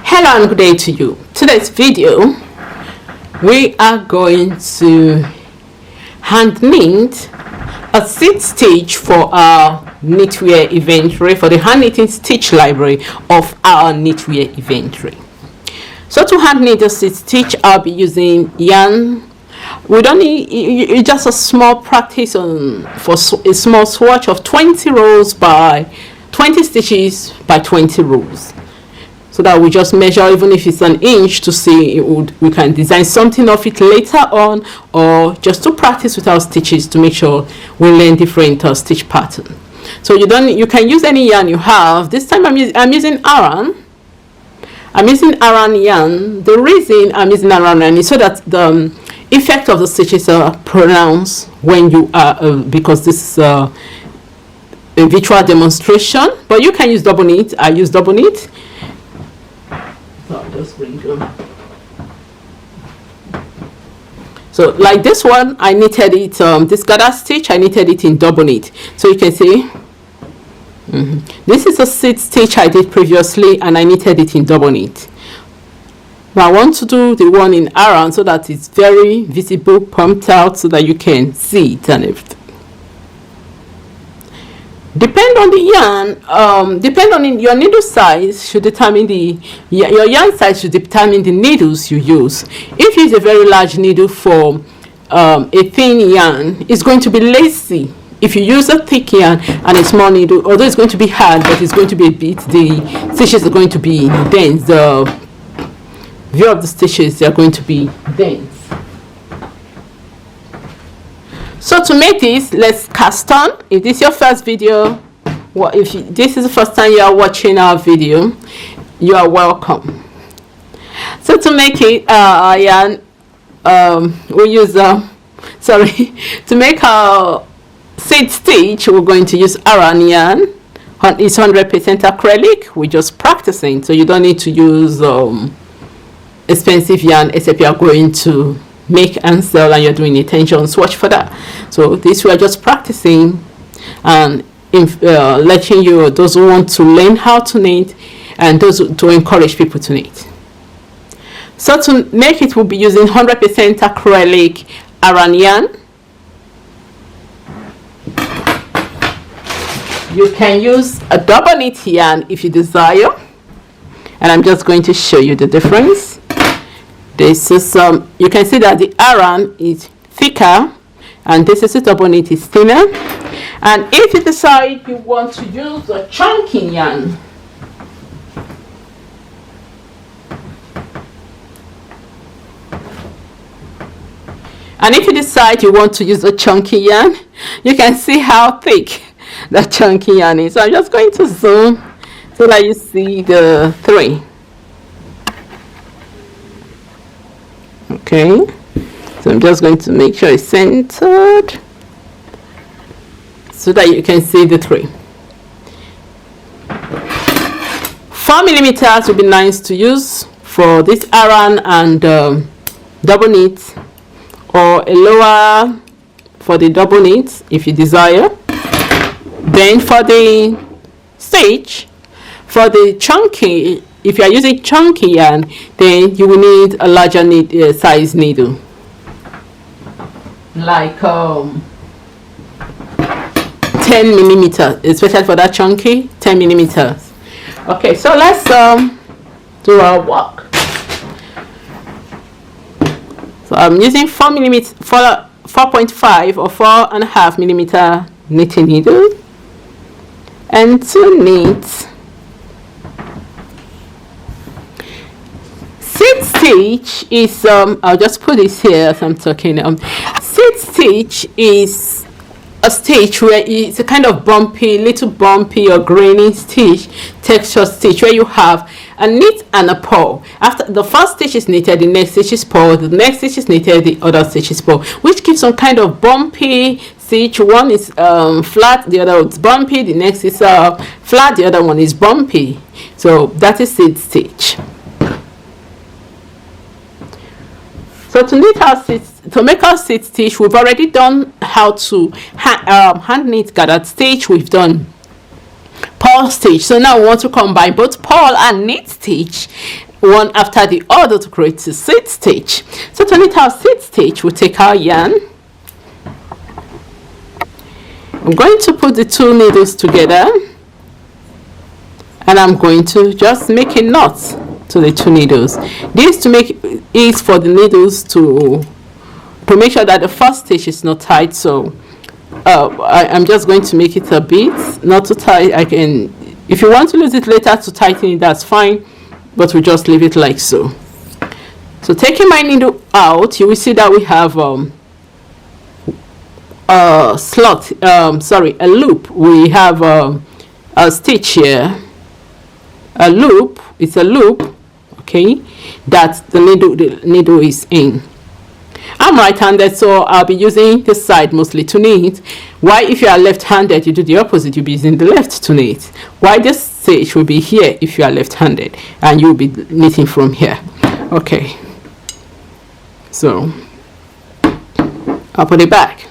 Hello and good day to you. Today's video we are going to hand knit a seed stitch for our knitwear inventory, for the hand knitting stitch library of our knitwear inventory. So to hand knit a seed stitch, I'll be using yarn. We don't need just a small practice for a small swatch of 20 rows by 20 stitches by 20 rows, so that we just measure, even if it's an inch, to see we can design something of it later on, or just to practice with our stitches to make sure we learn different stitch pattern. So you can use any yarn you have. This time I'm using Aran. I'm using Aran yarn. The reason I'm using Aran yarn is so that the effect of the stitches are pronounced when you are because this is a virtual demonstration, but you can use double knit. I use double knit. So I'll just bring them. So like this one, I knitted it, this gather stitch, I knitted it in double knit. So you can see, this is a seed stitch I did previously, and I knitted it in double knit. Now I want to do the one in Aran so that it's very visible, pumped out, so that you can see it and everything. Depend on the yarn, depend on your needle size should determine your yarn size should determine the needles you use. If you use a very large needle for a thin yarn, it's going to be lacy. If you use a thick yarn and a small needle, although it's going to be hard, but it's going to be a bit, the stitches are going to be dense. The view of the stitches are going to be dense. So to make this, let's cast on. If this is your first video, if this is the first time you are watching our video, you are welcome. So to make it, yarn, we use to make our seed stitch, we're going to use Aran yarn. It's 100% acrylic. We're just practicing, so you don't need to use expensive yarn, except you are going to make and sell and you're doing a tension swatch for that. So this we are just practicing and letting you, those who want to learn how to knit and those to encourage people to knit. So to make it, we'll be using 100% acrylic Aran yarn. You can use a double knit yarn if you desire, and I'm just going to show you the difference. This is you can see that the Aran is thicker and this is a double knit is thinner. And if you decide you want to use a chunky yarn, you can see how thick that chunky yarn is. So I'm just going to zoom so that you see the three. Okay, so I'm just going to make sure it's centered so that you can see the three. 4 millimeters would be nice to use for this Aran and double knit, or a lower for the double knit if you desire. Then for the stitch, for the chunky, if you are using chunky yarn, then you will need a larger size needle, like 10 millimeters, especially for that chunky, 10 millimeters. Okay, so let's do our work. So I'm using 4.5 or 4.5 millimeter knitting needle, and to knit. Seed stitch is I'll just put this here as I'm talking. Seed stitch is a stitch where it's a kind of bumpy, little bumpy or grainy stitch, texture stitch, where you have a knit and a purl. After the first stitch is knitted, the next stitch is purl, the next stitch is knitted, the other stitch is purl, which gives some kind of bumpy stitch. One is flat, the other is bumpy, the next is flat, the other one is bumpy. So that is seed stitch. So to make our seed stitch, we've already done how to hand knit gathered stitch. We've done purl stitch. So now we want to combine both purl and knit stitch one after the other to create a seed stitch. So to knit our seed stitch, we take our yarn. I'm going to put the 2 needles together, and I'm going to just make a knot to the 2 needles. This to make it for the needles to make sure that the first stitch is not tight. So I'm just going to make it a bit not too tight. I can, if you want to use it later to tighten it, that's fine, but we just leave it like so. So taking my needle out, you will see that we have a loop. We have a stitch here, a loop. It's a loop, okay, that the needle is in. I'm right-handed, so I'll be using this side mostly to knit. Why, if you are left-handed, you do the opposite. You'll be using the left to knit. Why, this stitch will be here if you are left-handed, and you'll be knitting from here. Okay, so I'll put it back.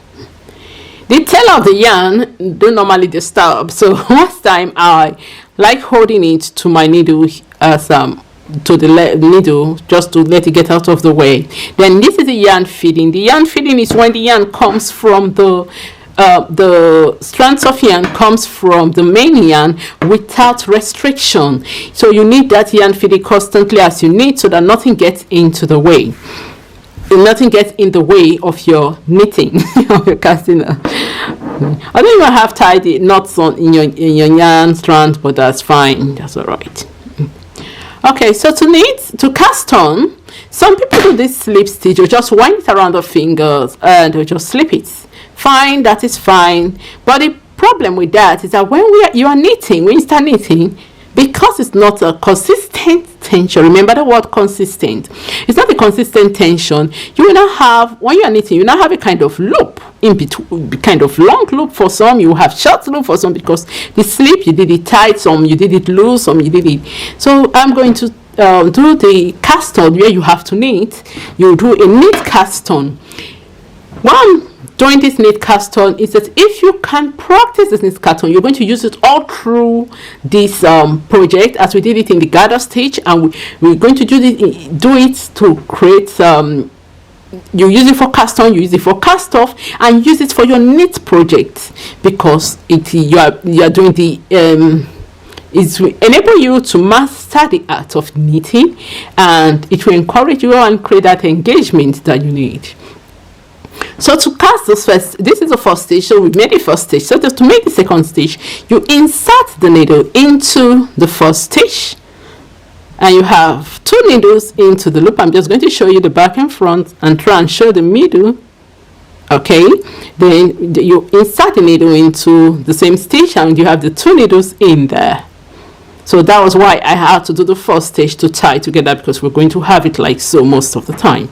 The tail of the yarn do normally disturb, so most time I like holding it to my needle as to the needle, just to let it get out of the way. Then this is the yarn feeding. The yarn feeding is when the yarn comes from the strands of yarn comes from the main yarn without restriction. So you need that yarn feeding constantly as you knit, so that nothing gets into the way. Nothing gets in the way of your knitting of your casting. I don't even have tied the knots on in your yarn strand, but that's fine. That's all right. Okay, so to knit, to cast on, some people do this slip stitch. You just wind it around the fingers and you just slip it. Fine, that is fine. But the problem with that is that when you are knitting, when you start knitting, because it's not a consistent tension, remember the word consistent, it's not a consistent tension, you will not have, when you are knitting, you now have a kind of loop in between, kind of long loop for some, you have short loop for some, because the slip, you did it tight, some you did it loose, some you did it. So I'm going to do the cast on where you have to knit. You do a knit cast on. One doing this knit cast on is that if you can practice this knit cast on, you're going to use it all through this project, as we did it in the gather stitch, and we're going to do it to create you use it for cast on, you use it for cast off, and use it for your knit project, because you are doing the it will enable you to master the art of knitting, and it will encourage you and create that engagement that you need. So to cast this this is the first stitch, so we made the first stitch. So just to make the second stitch, you insert the needle into the first stitch, and you have 2 needles into the loop. I'm just going to show you the back and front and try and show the middle. Okay, then you insert the needle into the same stitch, and you have the 2 needles in there. So that was why I had to do the first stitch to tie together, because we're going to have it like so most of the time.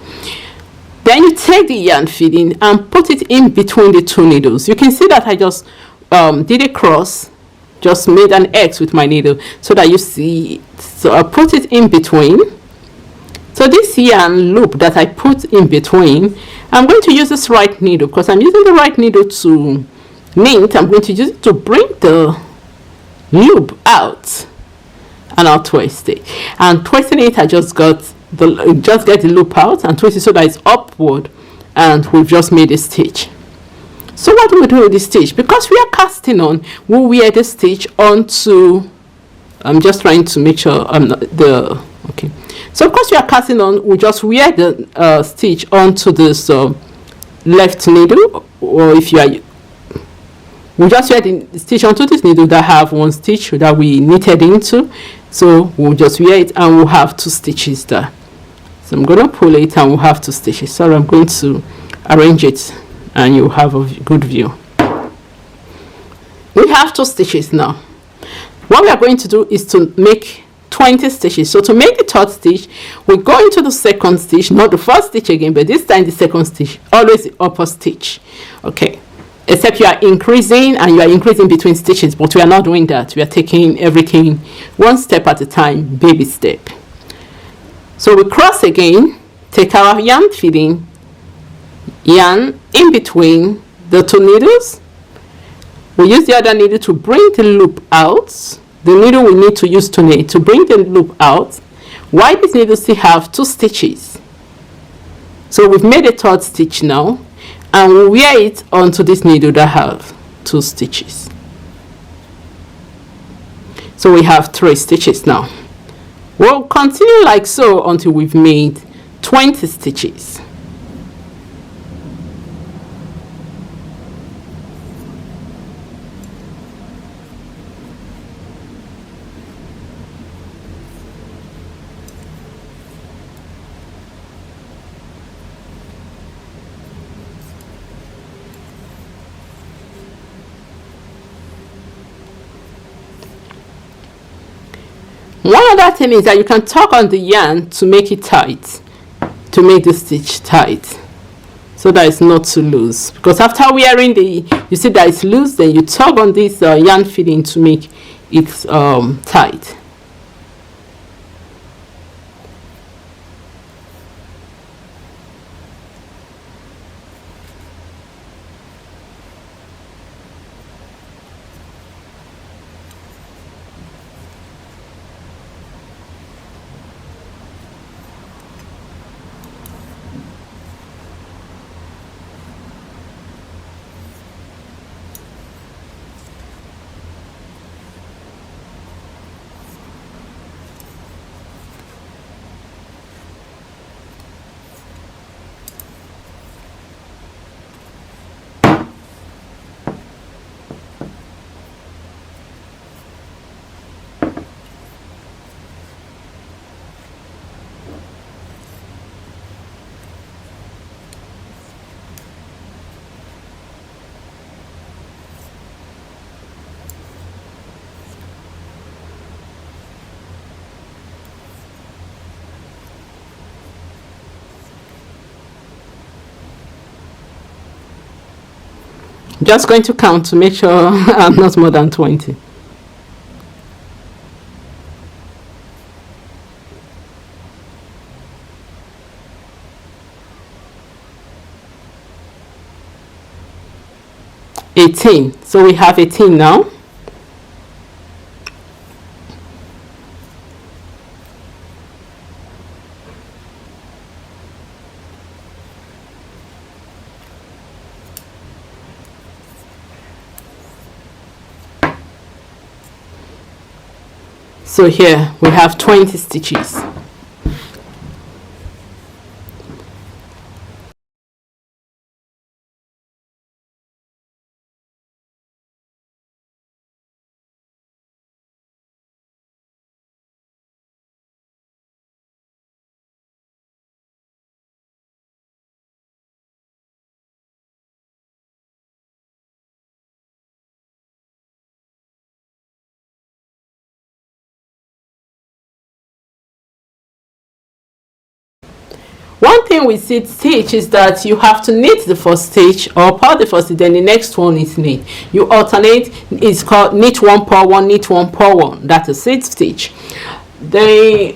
Then you take the yarn feeding and put it in between the 2 needles. You can see that I just did a cross, just made an X with my needle so that you see. So I put it in between. So this yarn loop that I put in between, I'm going to use this right needle, because I'm using the right needle to knit. I'm going to use it to bring the loop out, and I'll twist it. And twisting it, I just get the loop out and twist it so that it's upward, and we've just made a stitch. So what do we do with this stitch? Because we are casting on, we'll wear the stitch onto, I'm just trying to make sure I'm not okay. So because we are casting on, we just wear the stitch onto this left needle, or if you are, we just wear the stitch onto this needle that have 1 stitch that we knitted into. So we'll just wear it, and we'll have 2 stitches there. So I'm going to pull it, and we'll have 2 stitches. So I'm going to arrange it, and you'll have a good view. We have 2 stitches now. What we are going to do is to make 20 stitches. So to make the 3rd stitch, we go into the 2nd stitch, not the 1st stitch again, but this time the 2nd stitch, always the upper stitch. Okay, except you are increasing, and you are increasing between stitches, but we are not doing that. We are taking everything 1 step at a time, baby step. So we cross again, take our yarn feeding, yarn in between the 2 needles. We use the other needle to bring the loop out. The needle we need to use to knit to bring the loop out. why this needle still have 2 stitches. So we've made a 3rd stitch now, and we'll wear it onto this needle that have 2 stitches. So we have 3 stitches now. We'll continue like so until we've made 20 stitches. One other thing is that you can tug on the yarn to make it tight, to make the stitch tight, so that it's not too loose. Because after wearing you see that it's loose, then you tug on this yarn fitting to make it tight. Just going to count to make sure I'm not more than 20. So we have 18 now. So here we have 20 stitches. One thing with seed stitch is that you have to knit the first stitch or purl the first stitch, then the next one is knit. You alternate. It's called knit one, purl one, knit one, purl one. That's a seed stitch. This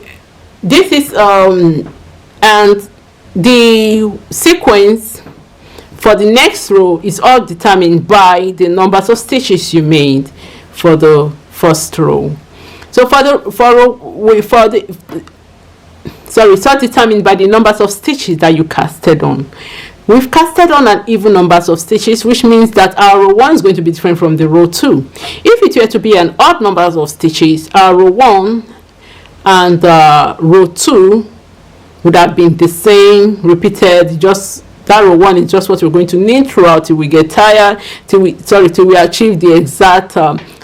is and the sequence for the next row is all determined by the numbers of stitches you made for the first row. So it's all determined by the numbers of stitches that you casted on. We've casted on an even numbers of stitches, which means that our row 1 is going to be different from the row 2. If it were to be an odd numbers of stitches, our row 1 and row 2 would have been the same, repeated. Just that row 1 is just what we're going to knit throughout till we get tired, till we achieve the exact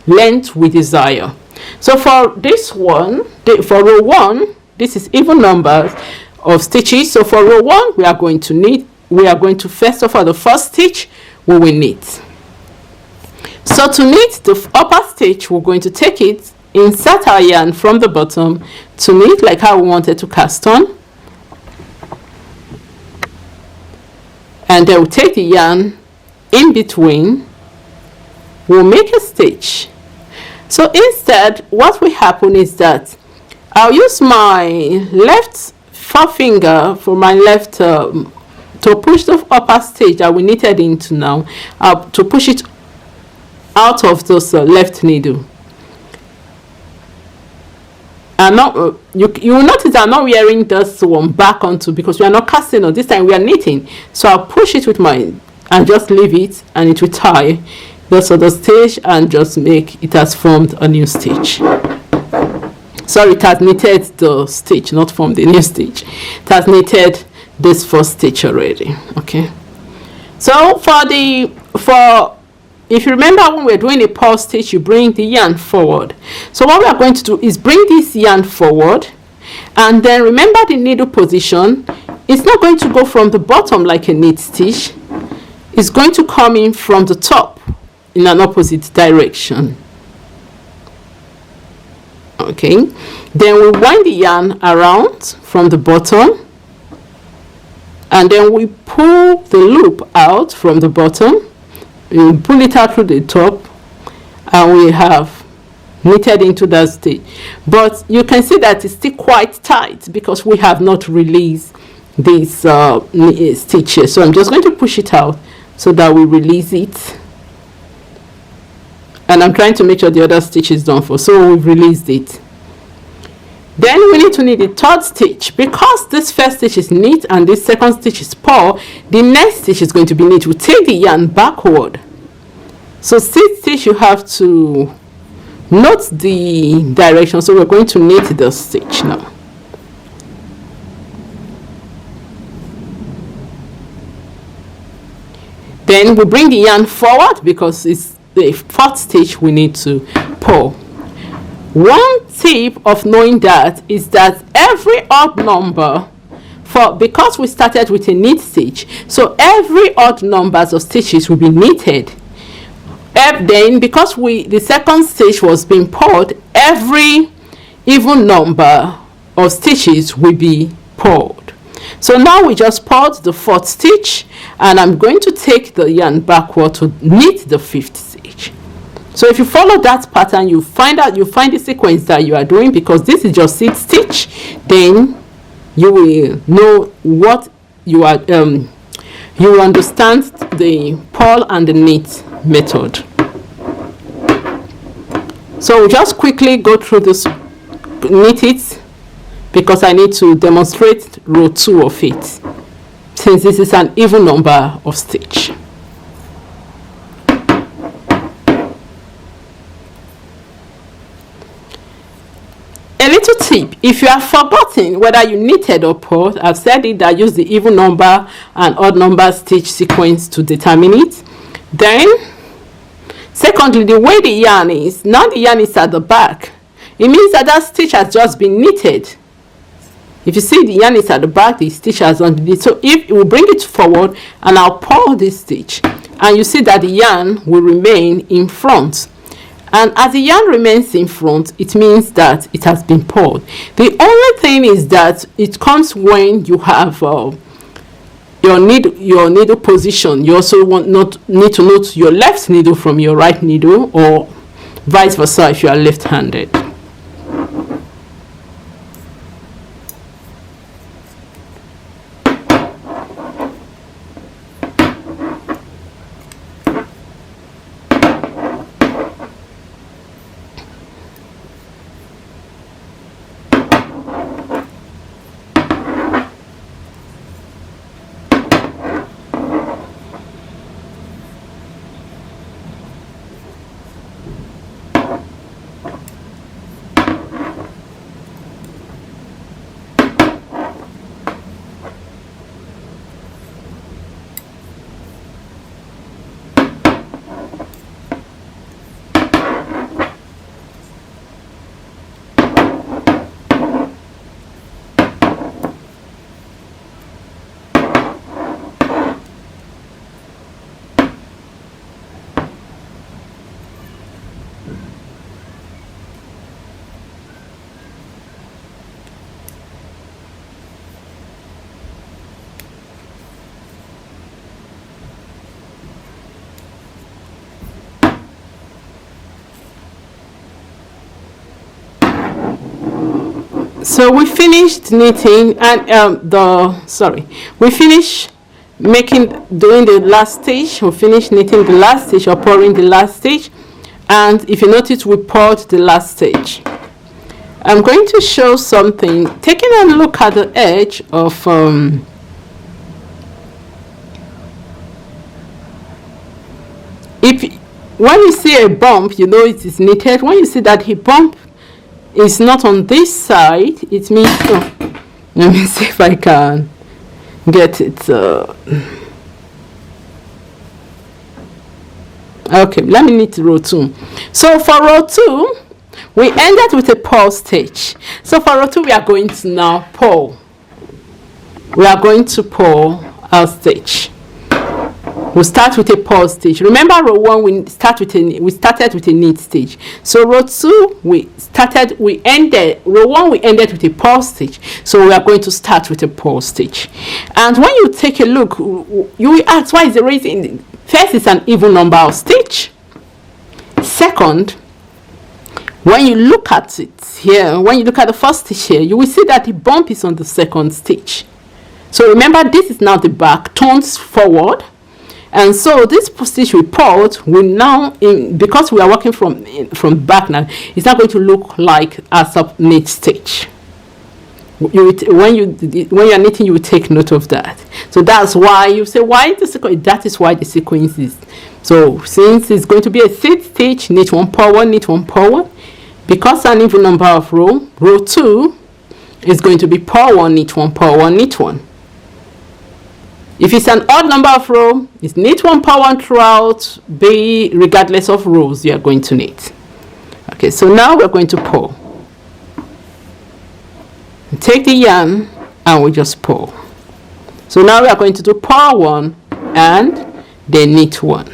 length we desire. So for this one, for row 1, this is even numbers of stitches. So for row 1, we are going to knit. We are going to first of all, the first stitch we will knit. So to knit the upper stitch, we're going to take it, insert our yarn from the bottom to knit like how we wanted to cast on, and then we'll take the yarn in between. We'll make a stitch. So instead, what will happen is that I'll use my left forefinger for my left to push the upper stitch that we knitted into now, to push it out of this left needle. And now you will notice I'm not wearing this one back onto, because we are not casting on this time, we are knitting. So I'll push it with my, and just leave it, and it will tie just on the stitch, and just make it has formed a new stitch. Sorry, it has knitted the stitch, not formed a new stitch. It has knitted this first stitch already. Okay, so if you remember, when we're doing a purl stitch, you bring the yarn forward. So what we are going to do is bring this yarn forward, and then remember the needle position. It's not going to go from the bottom like a knit stitch. It's going to come in from the top in an opposite direction. Okay, then we wind the yarn around from the bottom, and then we pull the loop out from the bottom. We pull it out through the top, and we have knitted into that stitch. But you can see that it's still quite tight because we have not released this stitch here. So I'm just going to push it out so that we release it, and I'm trying to make sure the other stitch is done for, so we've released it. Then we need to knit the third stitch. Because this first stitch is knit and this second stitch is purl, the next stitch is going to be knit. We take the yarn backward. So stitch, you have to note the direction. So we're going to knit the stitch now. Then we bring the yarn forward because it's the fourth stitch we need to purl. One tip of knowing that is that every odd number, because we started with a knit stitch, so every odd numbers of stitches will be knitted. Then because the second stitch was being purled, every even number of stitches will be purled. So now we just purled the fourth stitch, and I'm going to take the yarn backward to knit the fifth stitch. So if you follow that pattern, you find the sequence that you are doing, because this is your seed stitch. Then you will know what you are. You will understand the purl and the knit method. So we'll just quickly go through this, knit it, because I need to demonstrate row 2 of it, since this is an even number of stitch. A little tip: if you have forgotten whether you knitted or purled, I've said it that use the even number and odd number stitch sequence to determine it. Then secondly, the way the yarn is now, the yarn is at the back. It means that that stitch has just been knitted. If you see the yarn is at the back, the stitch has underneath. So if we bring it forward and I'll purl this stitch, and you see that the yarn will remain in front. And as the yarn remains in front, it means that it has been purled. The only thing is that it comes when you have your needle position. You also need to note your left needle from your right needle, or vice versa if you are left-handed. So we finished knitting, and we finished doing the last stitch. We finished knitting the last stitch, or purling the last stitch, and if you notice, we purled the last stitch. I'm going to show something. Taking a look at the edge of if when you see a bump, you know it is knitted. When you see that the bump is not on this side, it means let me see if I can get it. Okay, let me knit row 2. So for row 2, we ended with a purl stitch. So for row 2, we are going to now purl. We are going to purl our stitch. We'll start with a purl stitch. Remember row 1, we started with a knit stitch. So row 2, row 1 we ended with a purl stitch. So we are going to start with a purl stitch. And when you take a look, you will ask, why is the reason? First, it's an even number of stitch. Second, when you look at it here, when you look at the first stitch here, you will see that the bump is on the second stitch. So remember, this is now the back turns forward. And so this stitch we purled will now, because we are working from back now, it's not going to look like a sub knit stitch. When you are knitting, you will take note of that. So that's why you say, why the sequence? That is why the sequence is. So since it's going to be a seed stitch, knit 1, purl 1, knit 1, purl 1. Because an even number of row 2 is going to be purl 1, knit 1, purl 1, knit 1. If it's an odd number of row, it's knit 1, purl 1 throughout, regardless of rows you are going to knit. Okay, so now we're going to purl. Take the yarn and we just purl. So now we are going to do purl 1 and then knit 1.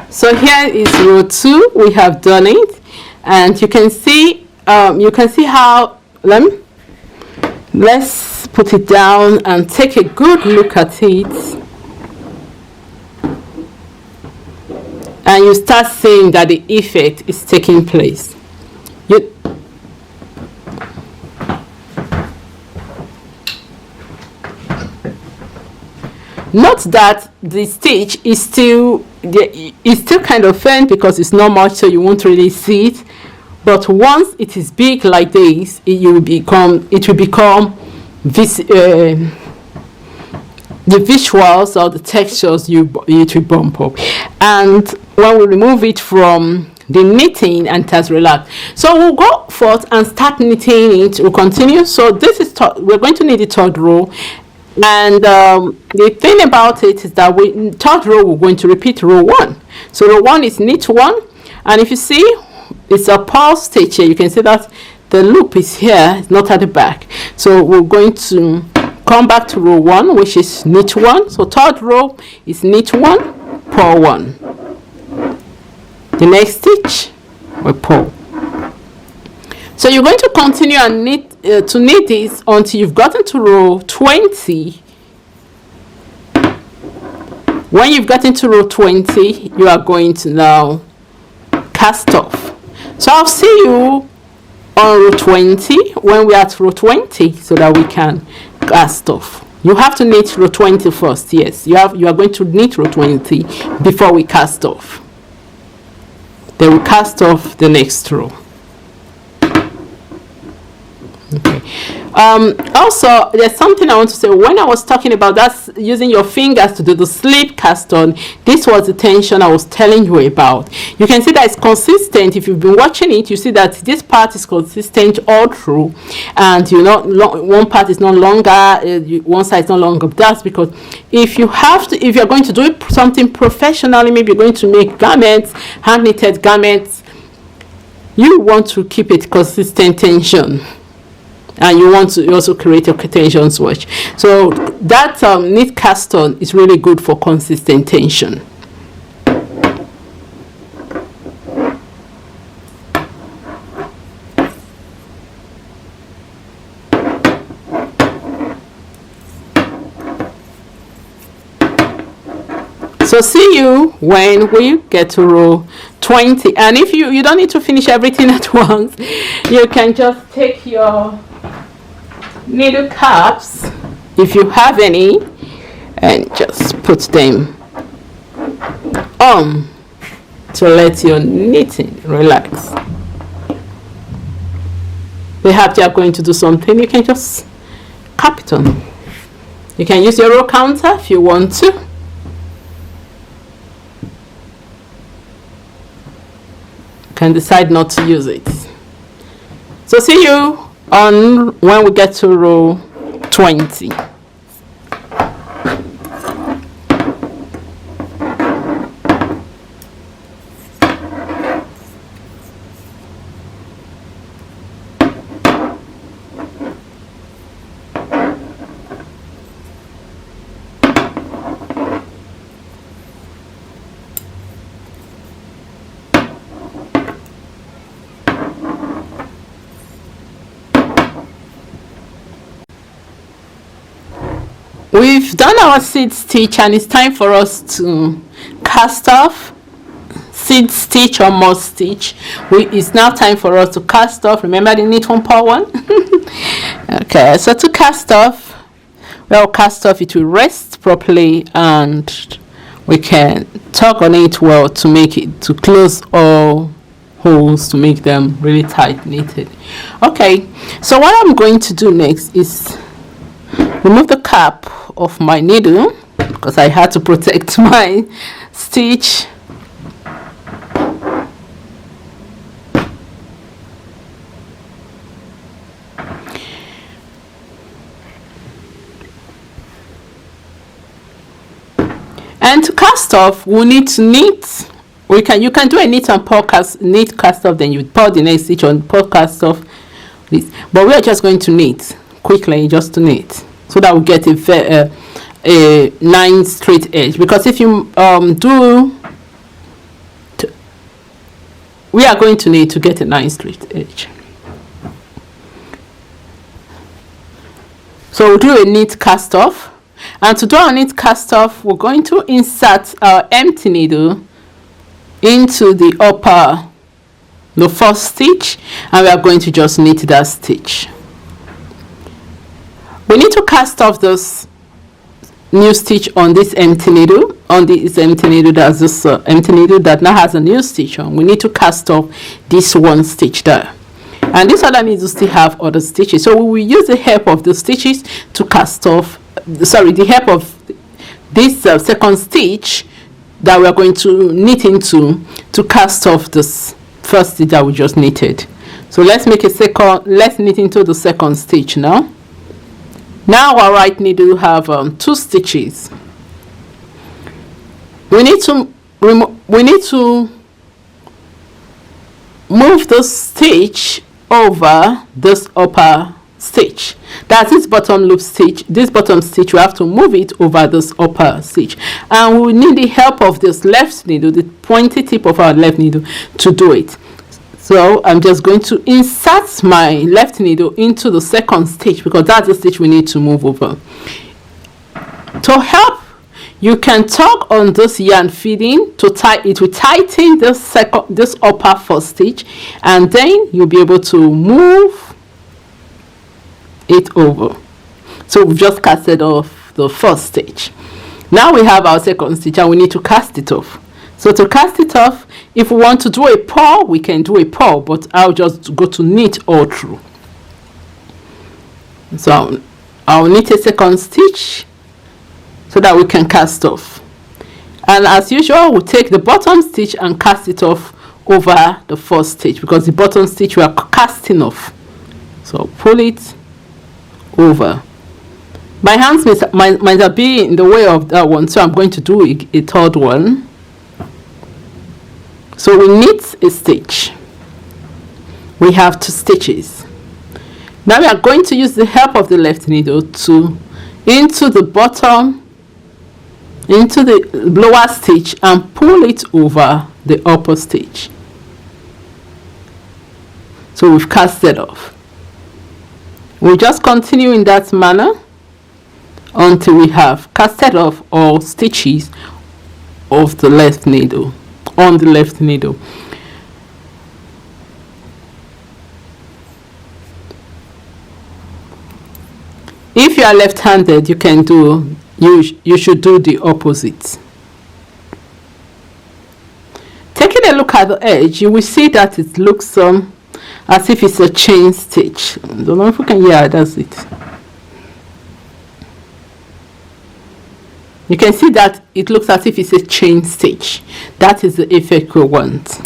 So here is row 2. We have done it, and you can see how. Let's put it down and take a good look at it, and you start seeing that the effect is taking place. Note that the stitch is still kind of faint because it's not much, so you won't really see it. But once it is big like this, it will become the visuals or the textures it will bump up. And when we remove it from the knitting and it has relaxed, so we'll go forth and start knitting it. We'll continue. So this is we're going to knit the third row. And the thing about it is that third row we're going to repeat row 1. So row 1 is knit 1, and if you see, it's a purl stitch here. You can see that the loop is here, it's not at the back. So we're going to come back to row 1, which is knit 1. So third row is knit 1, purl 1. The next stitch we purl. So you're going to continue and knit to knit this until you've gotten to row 20. When you've gotten to row 20, you are going to now cast off. So I'll see you on row 20 when we're at row 20, so that we can cast off. You have to knit row 20 first. Yes, you are going to knit row 20 before we cast off. Then we cast off the next row. Okay. Also, there's something I want to say. When I was talking about that, using your fingers to do the slip cast on, this was the tension I was telling you about. You can see that it's consistent. If you've been watching it, you see that this part is consistent all through, and one part is no longer, one side is no longer. That's because if you're going to do something professionally, maybe you're going to make garments, hand knitted garments, you want to keep it consistent tension. And you want to also create a tension swatch. So that knit cast on is really good for consistent tension. So see you when we get to row 20. And if you don't need to finish everything at once, you can just take your needle caps, if you have any, and just put them on to let your knitting relax. Perhaps you are going to do something, you can just cap it on. You can use your row counter if you want to. You can decide not to use it. So see you on when we get to row 20. We've done our seed stitch and it's time for us to cast off. Seed stitch or moss stitch. It's now time for us to cast off. Remember the knit 1 purl 1? Okay, so to cast off, well, cast off, it will rest properly and we can tug on it well to make it, to close all holes, to make them really tight knitted. Okay, so what I'm going to do next is remove the cap of my needle because I had to protect my stitch. And to cast off, we need to knit. You can do a knit and purl cast, knit cast off, then you purl the next stitch on purl cast off. But we are just going to knit quickly, just to knit, so that we get a 9 straight edge. Because if you we are going to need to get a 9 straight edge. So we'll do a knit cast off, and to do our knit cast off, we're going to insert our empty needle into the first stitch, and we are going to just knit that stitch. We need to cast off this new stitch on this empty needle, that's this empty needle that now has a new stitch on. We need to cast off this one stitch there, and this other needle still have other stitches, so we will use the help of the stitches to cast off, the help of this second stitch that we are going to knit into to cast off this first stitch that we just knitted. So let's knit into the second stitch now. Now our right needle have 2 stitches. We need to move the stitch over this upper stitch. That's this bottom loop stitch. This bottom stitch, we have to move it over this upper stitch, and we need the help of this left needle, the pointy tip of our left needle, to do it. So I'm just going to insert my left needle into the second stitch, because that's the stitch we need to move over. To help, you can tug on this yarn feeding to tie it. To tighten this upper first stitch, and then you'll be able to move it over. So we've just casted off the first stitch. Now we have our second stitch, and we need to cast it off. So to cast it off, if we want to do a purl, we can do a purl, but I'll just go to knit all through. So I'll knit a second stitch so that we can cast off. And as usual, we'll take the bottom stitch and cast it off over the first stitch, because the bottom stitch we are casting off. So pull it over. My hands might be in the way of that one, so I'm going to do a third one. So we knit a stitch. We have 2 stitches. Now we are going to use the help of the left needle to into the bottom, into the lower stitch, and pull it over the upper stitch. So we've casted off. We'll just continue in that manner until we have casted off all stitches of the left needle, on the left needle. If you are left-handed, you can do, you should do the opposite. Taking a look at the edge, you will see that it looks as if it's a chain stitch. I don't know if we can, yeah, that's it. You can see that it looks as if it's a chain stitch. That is the effect we want.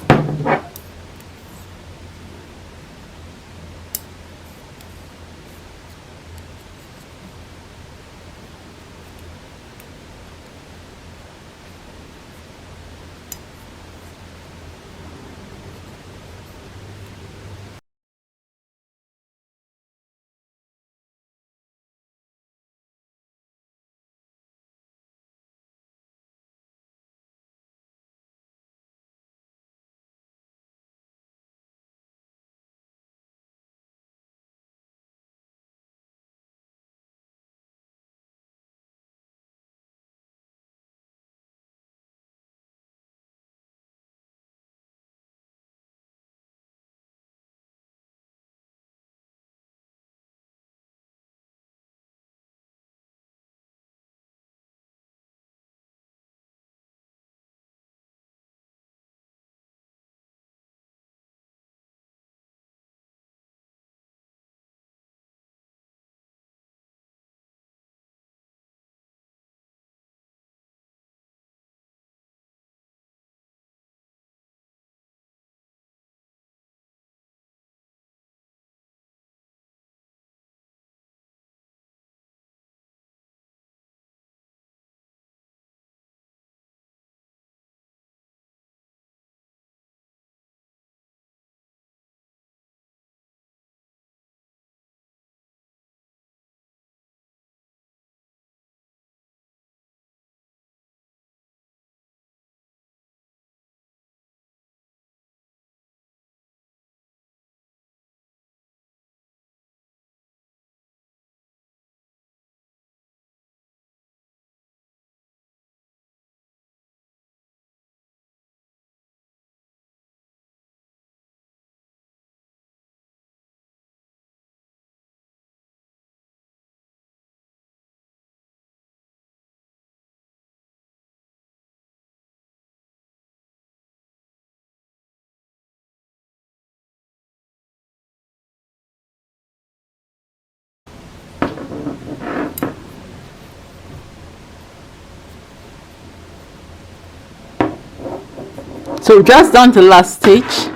So just done the last stitch.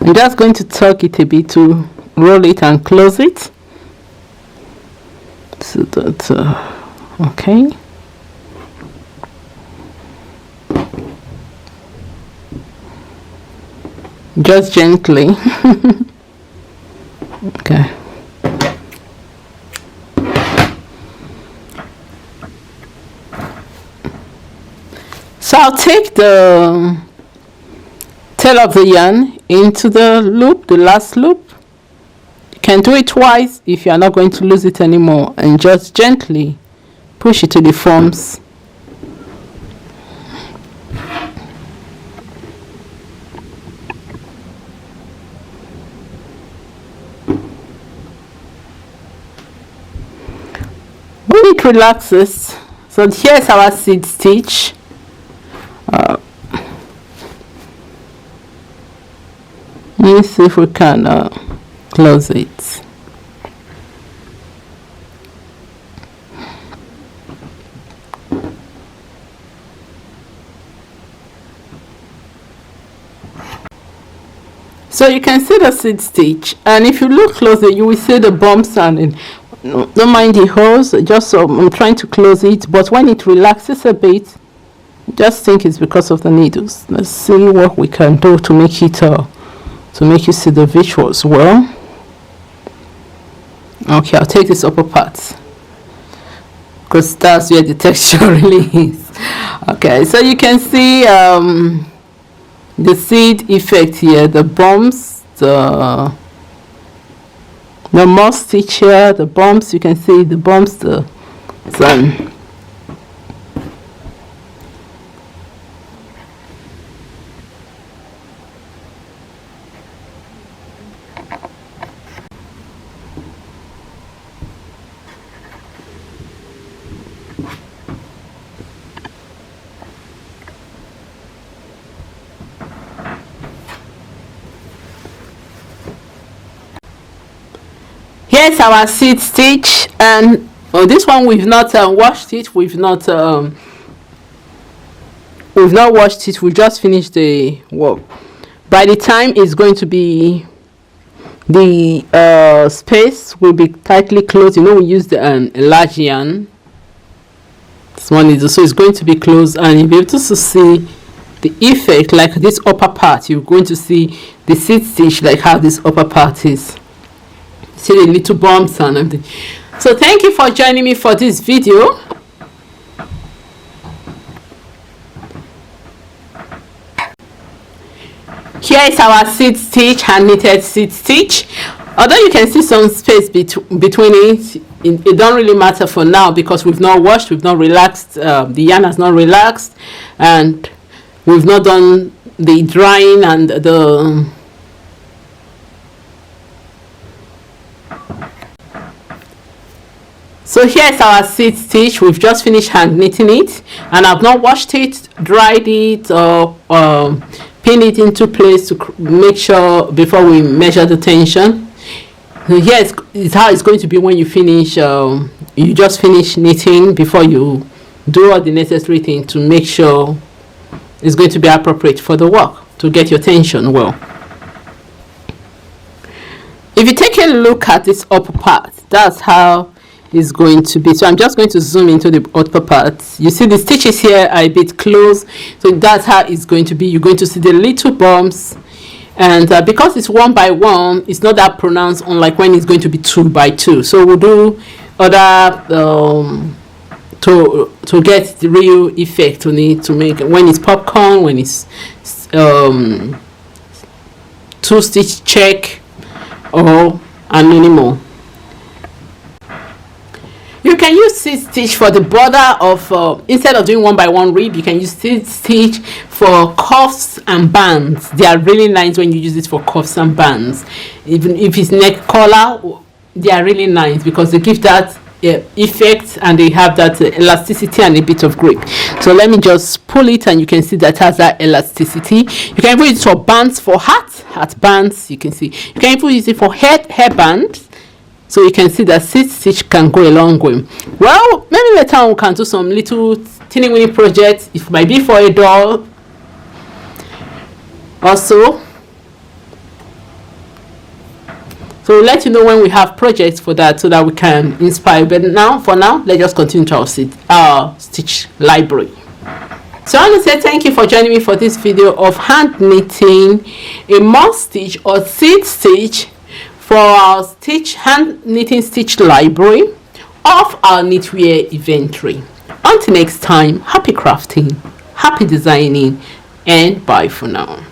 I'm just going to tuck it a bit to roll it and close it so that Okay. Just gently. Okay. So I'll take the tail of the yarn into the loop, the last loop. You can do it twice if you are not going to lose it anymore, and just gently push it till it forms. When it relaxes, so here's our seed stitch. Let's see if we can close it. So you can see the seed stitch, and if you look closer you will see the bumps, and don't mind the holes, just so I'm trying to close it, but when it relaxes a bit, just think it's because of the needles. Let's see what we can do to make it to make you see the visuals well. Okay, I'll take this upper part because that's where the texture really is. Okay, so you can see the seed effect here, the bumps, the moss stitch here, the bumps. You can see the bumps, the sun. Here's our seed stitch, and this one we've not washed it. We've not washed it. We just finished the work. By the time it's going to be, the space will be tightly closed. You know, we use the large yarn. This one is so it's going to be closed, and you'll be able to see the effect, like this upper part. You're going to see the seed stitch, like how this upper part is. See the little bumps and everything. So thank you for joining me for this video. Here is our seed stitch, hand knitted seed stitch. Although you can see some space between it don't really matter for now because we've not washed, we've not relaxed, the yarn has not relaxed, and we've not done the drying and the so here's our seed stitch. We've just finished hand knitting it, and I've not washed it, dried it, or pin it into place to make sure before we measure the tension. So here is how it's going to be when you finish. You just finish knitting before you do all the necessary thing to make sure it's going to be appropriate for the work to get your tension well. If you take a look at this upper part, that's how is going to be. So I'm just going to zoom into the upper part. You see the stitches here are a bit close, so that's how it's going to be. You're going to see the little bumps, and because it's 1 by 1, it's not that pronounced, unlike when it's going to be 2 by 2. So we'll do other to get the real effect on it, to make when it's popcorn, when it's 2 stitch check or Anino. You can use seed stitch for the border of instead of doing 1 by 1 rib, you can use seed stitch for cuffs and bands. They are really nice when you use it for cuffs and bands. Even if it's neck collar, they are really nice because they give that effect, and they have that elasticity and a bit of grip. So let me just pull it, and you can see that has that elasticity. You can put it for bands, for hat bands. You can see you can even use it for hair bands. So you can see that seed stitch can go a long way. Well, maybe later on we can do some little teeny weeny projects. It might be for a doll. Also, So we'll let you know when we have projects for that, so that we can inspire. But now, for now, let's just continue to our stitch library. So I want to say thank you for joining me for this video of hand knitting a mock stitch or seed stitch for our hand knitting stitch library of our knitwear inventory. Until next time, happy crafting, happy designing, and bye for now.